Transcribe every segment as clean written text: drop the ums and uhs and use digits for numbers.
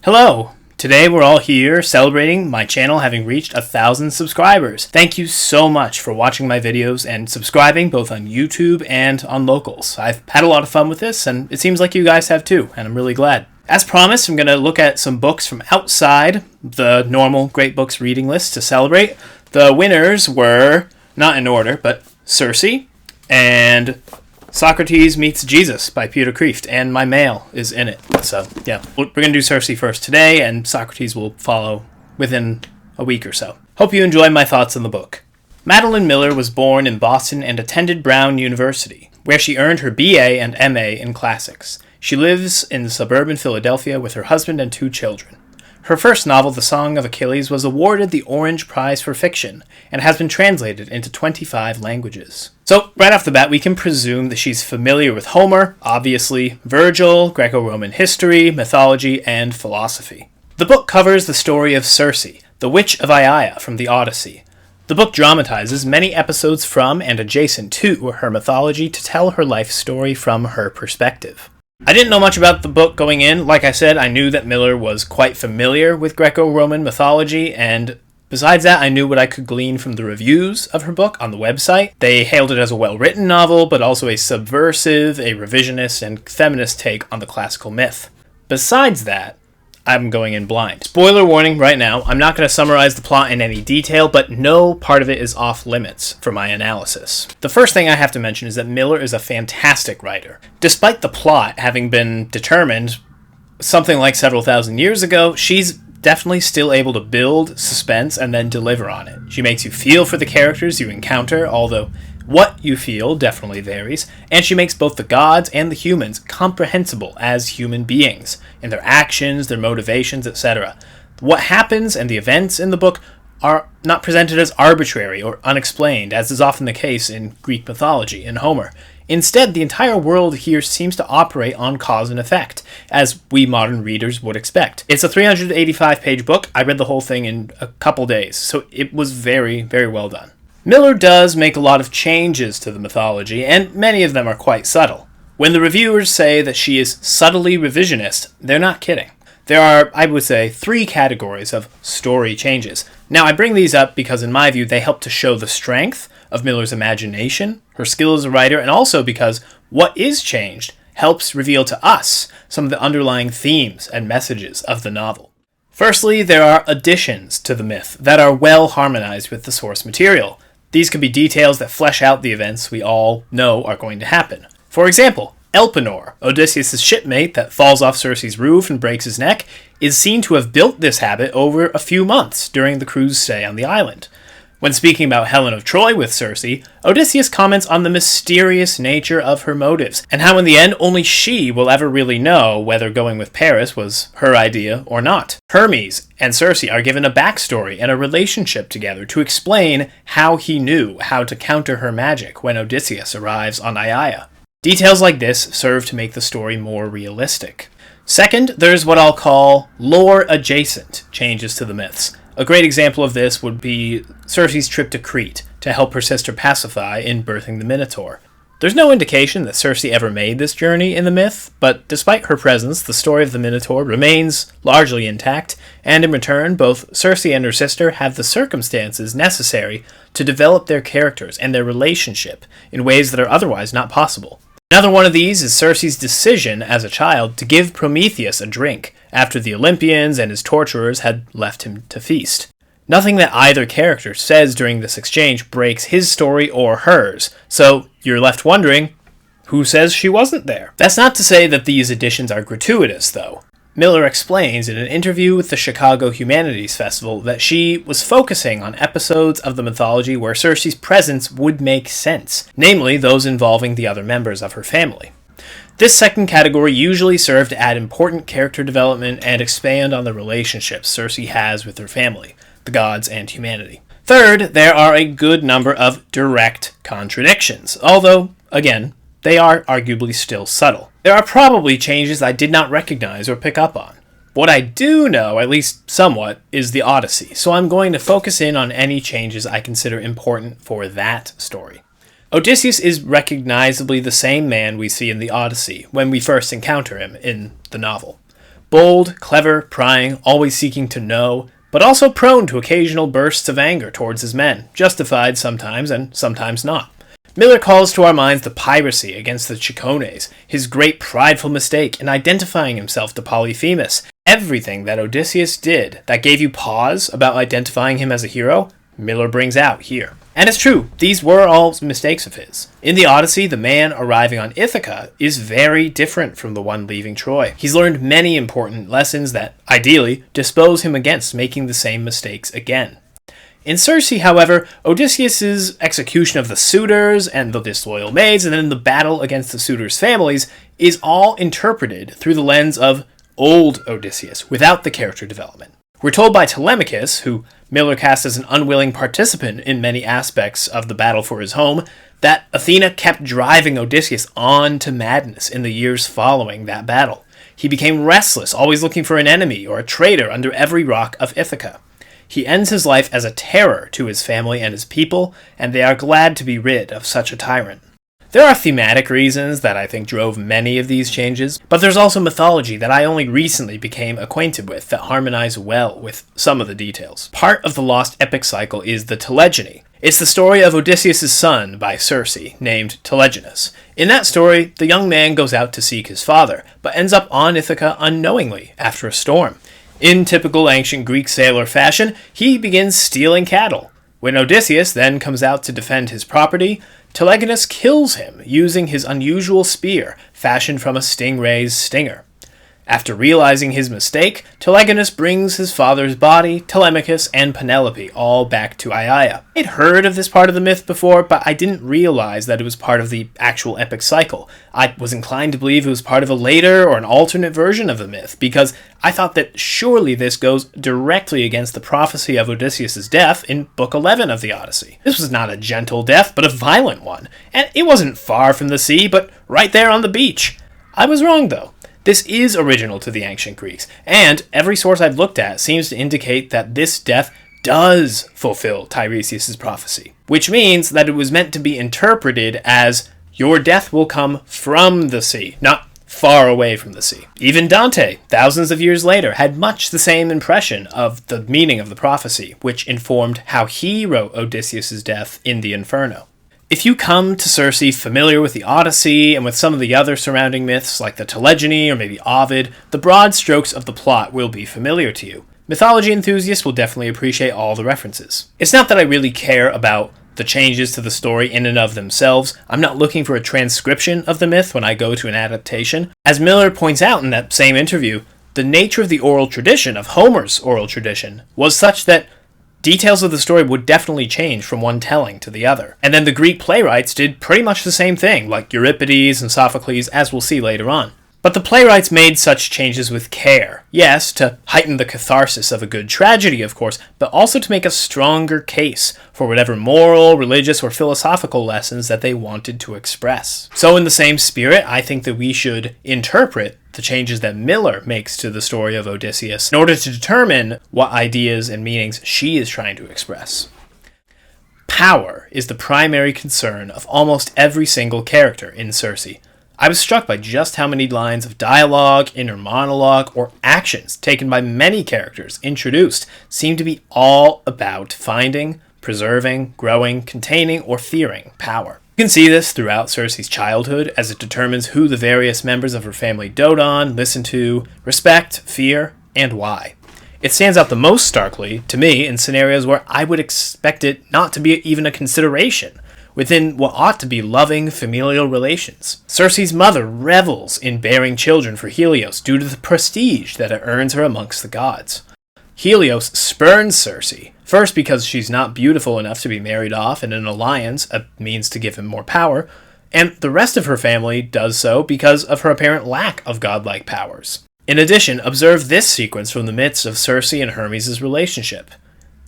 Hello! Today we're all here celebrating my channel having reached 1,000 subscribers. Thank you so much for watching my videos and subscribing both on YouTube and on Locals. I've had a lot of fun with this and it seems like you guys have too, and I'm really glad. As promised, I'm going to look at some books from outside the normal Great Books reading list to celebrate. The winners were, not in order, but Circe and Socrates Meets Jesus by Peter Kreeft, and my mail is in it. So, yeah, we're going to do Circe first today, and Socrates will follow within a week or so. Hope you enjoy my thoughts on the book. Madeline Miller was born in Boston and attended Brown University, where she earned her BA and MA in classics. She lives in suburban Philadelphia with her husband and 2 children. Her first novel, The Song of Achilles, was awarded the Orange Prize for Fiction and has been translated into 25 languages. So, right off the bat, we can presume that she's familiar with Homer, obviously, Virgil, Greco-Roman history, mythology, and philosophy. The book covers the story of Circe, the witch of Aiaia from the Odyssey. The book dramatizes many episodes from and adjacent to her mythology to tell her life story from her perspective. I didn't know much about the book going in. Like I said, I knew that Miller was quite familiar with Greco-Roman mythology, and besides that, I knew what I could glean from the reviews of her book on the website. They hailed it as a well-written novel, but also a subversive, a revisionist, and feminist take on the classical myth. Besides that, I'm going in blind. Spoiler warning right now, I'm not going to summarize the plot in any detail, but no part of it is off limits for my analysis. The first thing I have to mention is that Miller is a fantastic writer. Despite the plot having been determined something like several thousand years ago, she's definitely still able to build suspense and then deliver on it. She makes you feel for the characters you encounter, although what you feel definitely varies, and she makes both the gods and the humans comprehensible as human beings, in their actions, their motivations, etc. What happens and the events in the book are not presented as arbitrary or unexplained, as is often the case in Greek mythology and Homer. Instead, the entire world here seems to operate on cause and effect, as we modern readers would expect. It's a 385-page book. I read the whole thing in a couple days, so it was very, very well done. Miller does make a lot of changes to the mythology, and many of them are quite subtle. When the reviewers say that she is subtly revisionist, they're not kidding. There are, I would say, 3 categories of story changes. Now, I bring these up because, in my view, they help to show the strength of Miller's imagination, her skill as a writer, and also because what is changed helps reveal to us some of the underlying themes and messages of the novel. Firstly, there are additions to the myth that are well harmonized with the source material. These could be details that flesh out the events we all know are going to happen. For example, Elpenor, Odysseus' shipmate that falls off Circe's roof and breaks his neck, is seen to have built this habit over a few months during the crew's stay on the island. When speaking about Helen of Troy with Circe, Odysseus comments on the mysterious nature of her motives, and how in the end only she will ever really know whether going with Paris was her idea or not. Hermes and Circe are given a backstory and a relationship together to explain how he knew how to counter her magic when Odysseus arrives on Aiaia. Details like this serve to make the story more realistic. Second, there's what I'll call lore-adjacent changes to the myths. A great example of this would be Circe's trip to Crete to help her sister Pasiphae in birthing the Minotaur. There's no indication that Circe ever made this journey in the myth, but despite her presence, the story of the Minotaur remains largely intact, and in return, both Circe and her sister have the circumstances necessary to develop their characters and their relationship in ways that are otherwise not possible. Another one of these is Circe's decision as a child to give Prometheus a drink after the Olympians and his torturers had left him to feast. Nothing that either character says during this exchange breaks his story or hers, so you're left wondering, who says she wasn't there? That's not to say that these additions are gratuitous, though. Miller explains in an interview with the Chicago Humanities Festival that she was focusing on episodes of the mythology where Circe's presence would make sense, namely those involving the other members of her family. This second category usually served to add important character development and expand on the relationships Circe has with her family, the gods and humanity. Third, there are a good number of direct contradictions, although, again, they are arguably still subtle. There are probably changes I did not recognize or pick up on. What I do know, at least somewhat, is the Odyssey, so I'm going to focus in on any changes I consider important for that story. Odysseus is recognizably the same man we see in the Odyssey when we first encounter him in the novel. Bold, clever, prying, always seeking to know, but also prone to occasional bursts of anger towards his men, justified sometimes and sometimes not. Miller calls to our minds the piracy against the Cicones, his great prideful mistake in identifying himself to Polyphemus. Everything that Odysseus did that gave you pause about identifying him as a hero, Miller brings out here. And it's true, these were all mistakes of his. In the Odyssey, the man arriving on Ithaca is very different from the one leaving Troy. He's learned many important lessons that, ideally, dispose him against making the same mistakes again. In Circe, however, Odysseus' execution of the suitors and the disloyal maids, and then the battle against the suitors' families, is all interpreted through the lens of old Odysseus, without the character development. We're told by Telemachus, who Miller cast as an unwilling participant in many aspects of the battle for his home, that Athena kept driving Odysseus on to madness in the years following that battle. He became restless, always looking for an enemy or a traitor under every rock of Ithaca. He ends his life as a terror to his family and his people, and they are glad to be rid of such a tyrant. There are thematic reasons that I think drove many of these changes, but there's also mythology that I only recently became acquainted with that harmonize well with some of the details. Part of the lost epic cycle is the Telegony. It's the story of Odysseus' son by Circe, named Telegonus. In that story, the young man goes out to seek his father, but ends up on Ithaca unknowingly after a storm. In typical ancient Greek sailor fashion, he begins stealing cattle. When Odysseus then comes out to defend his property, Telegonus kills him using his unusual spear, fashioned from a stingray's stinger. After realizing his mistake, Telegonus brings his father's body, Telemachus, and Penelope all back to Aiaia. I'd heard of this part of the myth before, but I didn't realize that it was part of the actual epic cycle. I was inclined to believe it was part of a later or an alternate version of the myth, because I thought that surely this goes directly against the prophecy of Odysseus' death in Book 11 of the Odyssey. This was not a gentle death, but a violent one, and it wasn't far from the sea, but right there on the beach. I was wrong, though. This is original to the ancient Greeks, and every source I've looked at seems to indicate that this death does fulfill Tiresias' prophecy, which means that it was meant to be interpreted as, your death will come from the sea, not far away from the sea. Even Dante, thousands of years later, had much the same impression of the meaning of the prophecy, which informed how he wrote Odysseus' death in the Inferno. If you come to Circe familiar with the Odyssey and with some of the other surrounding myths like the Telegony or maybe Ovid, the broad strokes of the plot will be familiar to you. Mythology enthusiasts will definitely appreciate all the references. It's not that I really care about the changes to the story in and of themselves. I'm not looking for a transcription of the myth when I go to an adaptation. As Miller points out in that same interview, the nature of the oral tradition, of Homer's oral tradition, was such that details of the story would definitely change from one telling to the other. And then the Greek playwrights did pretty much the same thing, like Euripides and Sophocles, as we'll see later on. But the playwrights made such changes with care. Yes, to heighten the catharsis of a good tragedy, of course, but also to make a stronger case for whatever moral, religious, or philosophical lessons that they wanted to express. So in the same spirit, I think that we should interpret the changes that Miller makes to the story of Odysseus in order to determine what ideas and meanings she is trying to express. Power is the primary concern of almost every single character in Circe. I was struck by just how many lines of dialogue, inner monologue, or actions taken by many characters introduced seem to be all about finding, preserving, growing, containing, or fearing power. You can see this throughout Circe's childhood, as it determines who the various members of her family dote on, listen to, respect, fear, and why. It stands out the most starkly, to me, in scenarios where I would expect it not to be even a consideration, within what ought to be loving familial relations. Circe's mother revels in bearing children for Helios due to the prestige that it earns her amongst the gods. Helios spurns Circe, first because she's not beautiful enough to be married off in an alliance, a means to give him more power, and the rest of her family does so because of her apparent lack of godlike powers. In addition, observe this sequence from the midst of Circe and Hermes' relationship.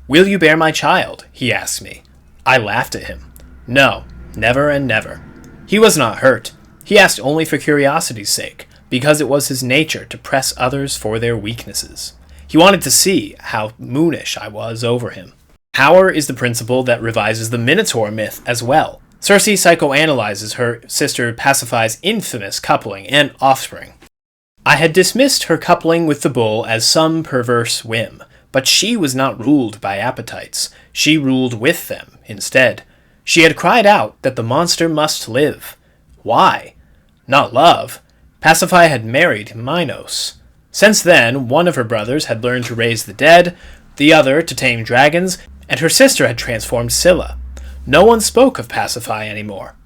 "Will you bear my child?" he asked me. I laughed at him. No, never and never. He was not hurt. He asked only for curiosity's sake, because it was his nature to press others for their weaknesses. He wanted to see how moonish I was over him. Power is the principle that revises the Minotaur myth as well. Circe psychoanalyzes her sister Pasiphae's infamous coupling and offspring. I had dismissed her coupling with the bull as some perverse whim, but she was not ruled by appetites. She ruled with them instead. She had cried out that the monster must live. Why? Not love. Pasiphae had married Minos. Since then, one of her brothers had learned to raise the dead, the other to tame dragons, and her sister had transformed Scylla. No one spoke of Pasiphae anymore.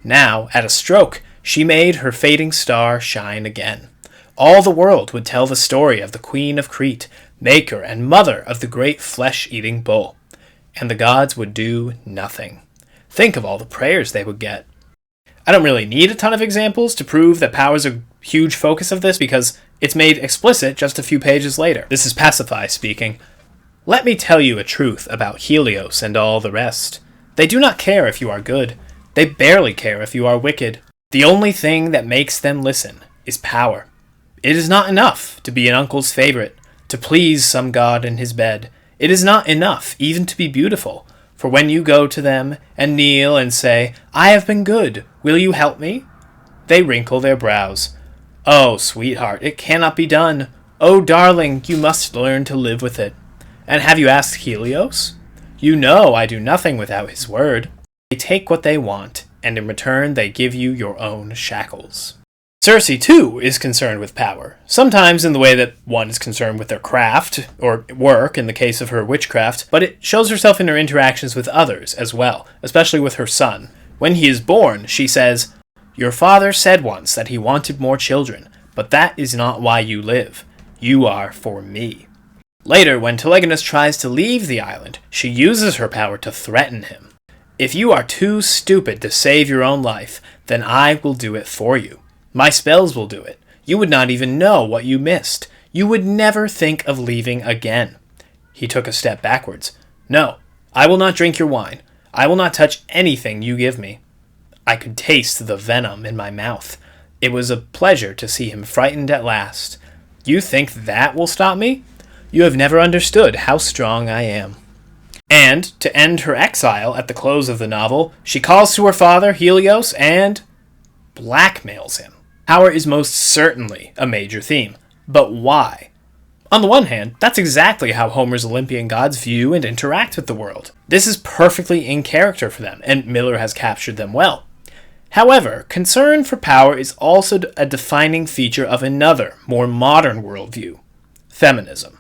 Now, at a stroke, she made her fading star shine again. All the world would tell the story of the Queen of Crete, maker and mother of the great flesh-eating bull. And the gods would do nothing. Think of all the prayers they would get. I don't really need a ton of examples to prove that power is a huge focus of this because it's made explicit just a few pages later. This is Pasiphae speaking. Let me tell you a truth about Helios and all the rest. They do not care if you are good. They barely care if you are wicked. The only thing that makes them listen is power. It is not enough to be an uncle's favorite, to please some god in his bed. It is not enough even to be beautiful. For when you go to them and kneel and say, I have been good, will you help me? They wrinkle their brows. Oh, sweetheart, it cannot be done. Oh, darling, you must learn to live with it. And have you asked Helios? You know I do nothing without his word. They take what they want, and in return they give you your own shackles. Circe, too, is concerned with power, sometimes in the way that one is concerned with their craft, or work in the case of her witchcraft, but it shows herself in her interactions with others as well, especially with her son. When he is born, she says, Your father said once that he wanted more children, but that is not why you live. You are for me. Later, when Telegonus tries to leave the island, she uses her power to threaten him. If you are too stupid to save your own life, then I will do it for you. My spells will do it. You would not even know what you missed. You would never think of leaving again. He took a step backwards. No, I will not drink your wine. I will not touch anything you give me. I could taste the venom in my mouth. It was a pleasure to see him frightened at last. You think that will stop me? You have never understood how strong I am. And, to end her exile at the close of the novel, she calls to her father, Helios, and blackmails him. Power is most certainly a major theme. But why? On the one hand, that's exactly how Homer's Olympian gods view and interact with the world. This is perfectly in character for them, and Miller has captured them well. However, concern for power is also a defining feature of another, more modern worldview, feminism.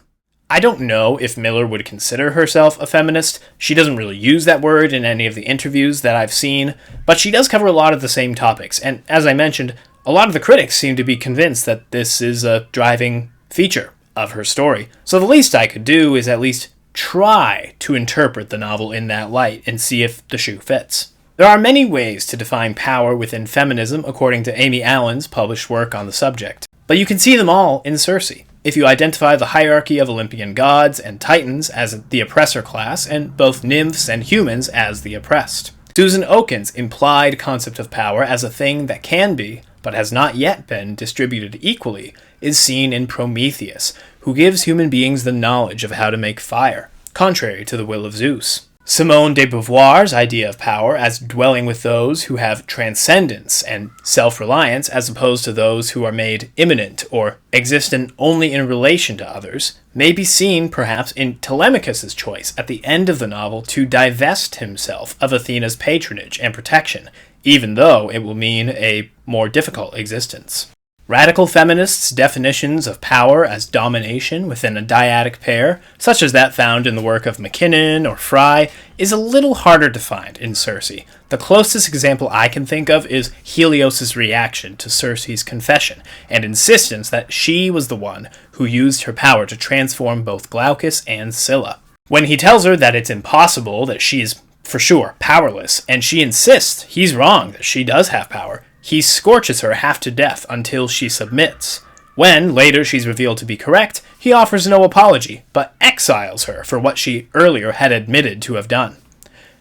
I don't know if Miller would consider herself a feminist. She doesn't really use that word in any of the interviews that I've seen, but she does cover a lot of the same topics, and as I mentioned, a lot of the critics seem to be convinced that this is a driving feature of her story. So the least I could do is at least try to interpret the novel in that light and see if the shoe fits. There are many ways to define power within feminism, according to Amy Allen's published work on the subject, but you can see them all in Circe. If you identify the hierarchy of Olympian gods and titans as the oppressor class, and both nymphs and humans as the oppressed. Susan Oken's implied concept of power as a thing that can be, but has not yet been, distributed equally, is seen in Prometheus, who gives human beings the knowledge of how to make fire, contrary to the will of Zeus. Simone de Beauvoir's idea of power as dwelling with those who have transcendence and self-reliance as opposed to those who are made immanent or existent only in relation to others may be seen perhaps in Telemachus's choice at the end of the novel to divest himself of Athena's patronage and protection, even though it will mean a more difficult existence. Radical feminists' definitions of power as domination within a dyadic pair, such as that found in the work of McKinnon or Fry, is a little harder to find in Circe. The closest example I can think of is Helios' reaction to Circe's confession and insistence that she was the one who used her power to transform both Glaucus and Scylla. When he tells her that it's impossible, that she is for sure powerless, and she insists he's wrong, that she does have power, he scorches her half to death until she submits. When, later, she's revealed to be correct, he offers no apology, but exiles her for what she earlier had admitted to have done.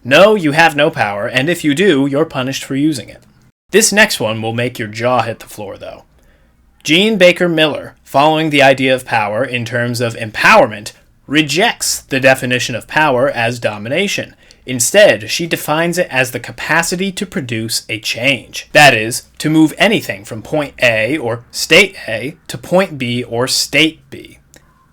No, you have no power, and if you do, you're punished for using it. This next one will make your jaw hit the floor, though. Jean Baker Miller, following the idea of power in terms of empowerment, rejects the definition of power as domination. Instead, she defines it as the capacity to produce a change. That is, to move anything from point A or state A to point B or state B.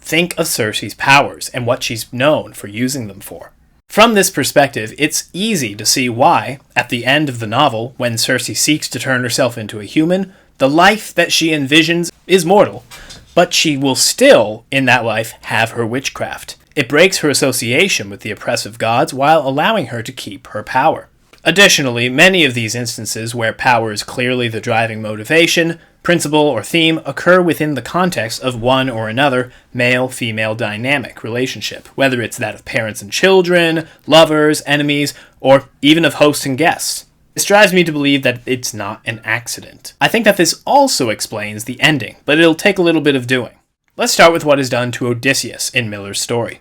Think of Circe's powers and what she's known for using them for. From this perspective, it's easy to see why, at the end of the novel, when Circe seeks to turn herself into a human, the life that she envisions is mortal, but she will still, in that life, have her witchcraft. It breaks her association with the oppressive gods while allowing her to keep her power. Additionally, many of these instances where power is clearly the driving motivation, principle, or theme occur within the context of one or another male-female dynamic relationship, whether it's that of parents and children, lovers, enemies, or even of host and guests. This drives me to believe that it's not an accident. I think that this also explains the ending, but it'll take a little bit of doing. Let's start with what is done to Odysseus in Miller's story.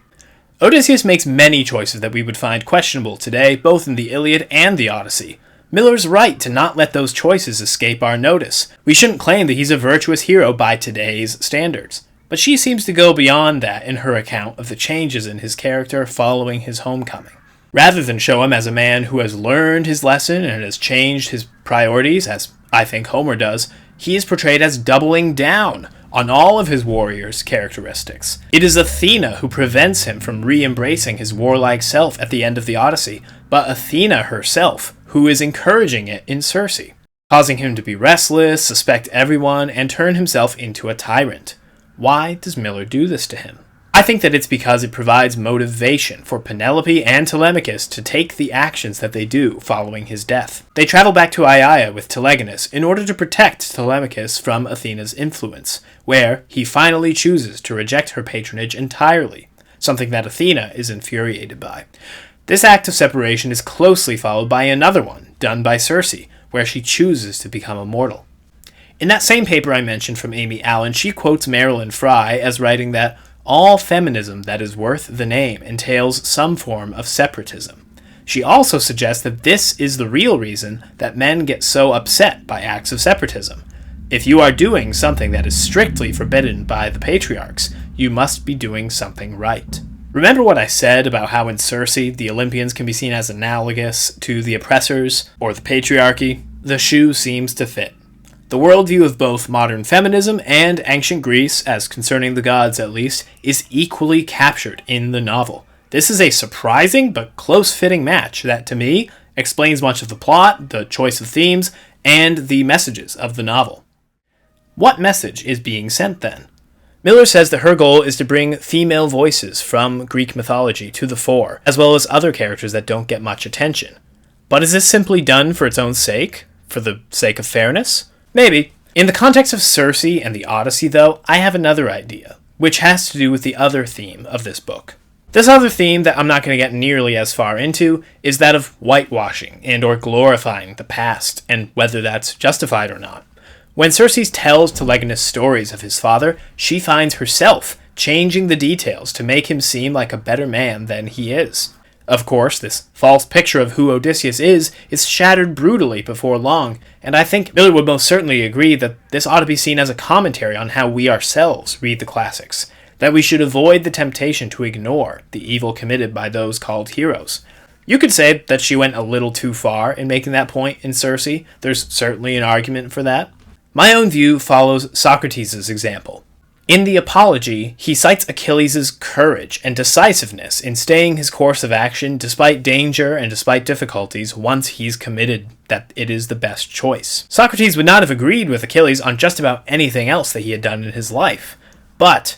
Odysseus makes many choices that we would find questionable today, both in the Iliad and the Odyssey. Miller's right to not let those choices escape our notice. We shouldn't claim that he's a virtuous hero by today's standards. But she seems to go beyond that in her account of the changes in his character following his homecoming. Rather than show him as a man who has learned his lesson and has changed his priorities, as I think Homer does, he is portrayed as doubling down on all of his warrior's characteristics. It is Athena who prevents him from re-embracing his warlike self at the end of the Odyssey, but Athena herself, who is encouraging it in Circe, causing him to be restless, suspect everyone, and turn himself into a tyrant. Why does Miller do this to him? I think that it's because it provides motivation for Penelope and Telemachus to take the actions that they do following his death. They travel back to Aiaia with Telegonus in order to protect Telemachus from Athena's influence, where he finally chooses to reject her patronage entirely, something that Athena is infuriated by. This act of separation is closely followed by another one, done by Circe, where she chooses to become immortal. In that same paper I mentioned from Amy Allen, she quotes Madeline Fry as writing that all feminism that is worth the name entails some form of separatism. She also suggests that this is the real reason that men get so upset by acts of separatism. If you are doing something that is strictly forbidden by the patriarchs, you must be doing something right. Remember what I said about how in Circe, the Olympians can be seen as analogous to the oppressors or the patriarchy? The shoe seems to fit. The worldview of both modern feminism and ancient Greece, as concerning the gods at least, is equally captured in the novel. This is a surprising but close-fitting match that, to me, explains much of the plot, the choice of themes, and the messages of the novel. What message is being sent then? Miller says that her goal is to bring female voices from Greek mythology to the fore, as well as other characters that don't get much attention. But is this simply done for its own sake? For the sake of fairness? Maybe. In the context of Circe and the Odyssey, though, I have another idea, which has to do with the other theme of this book. This other theme that I'm not going to get nearly as far into is that of whitewashing and or glorifying the past, and whether that's justified or not. When Circe tells Telegonus stories of his father, she finds herself changing the details to make him seem like a better man than he is. Of course, this false picture of who Odysseus is shattered brutally before long, and I think Miller would most certainly agree that this ought to be seen as a commentary on how we ourselves read the classics, that we should avoid the temptation to ignore the evil committed by those called heroes. You could say that she went a little too far in making that point in Circe. There's certainly an argument for that. My own view follows Socrates' example. In the Apology, he cites Achilles' courage and decisiveness in staying his course of action despite danger and despite difficulties once he's committed that it is the best choice. Socrates would not have agreed with Achilles on just about anything else that he had done in his life, but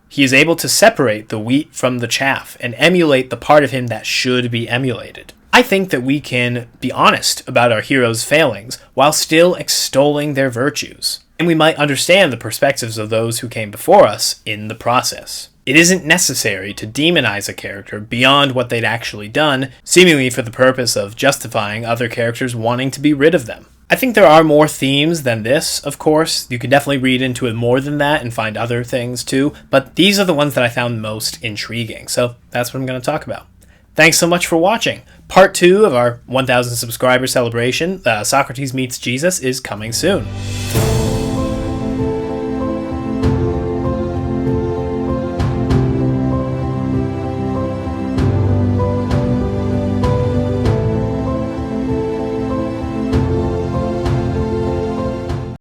he is able to separate the wheat from the chaff and emulate the part of him that should be emulated. I think that we can be honest about our heroes' failings while still extolling their virtues. And we might understand the perspectives of those who came before us in the process. It isn't necessary to demonize a character beyond what they'd actually done, seemingly for the purpose of justifying other characters wanting to be rid of them. I think there are more themes than this, of course. You can definitely read into it more than that and find other things too, but these are the ones that I found most intriguing, so that's what I'm going to talk about. Thanks so much for watching. Part 2 of our 1,000 subscriber celebration, Socrates Meets Jesus, is coming soon.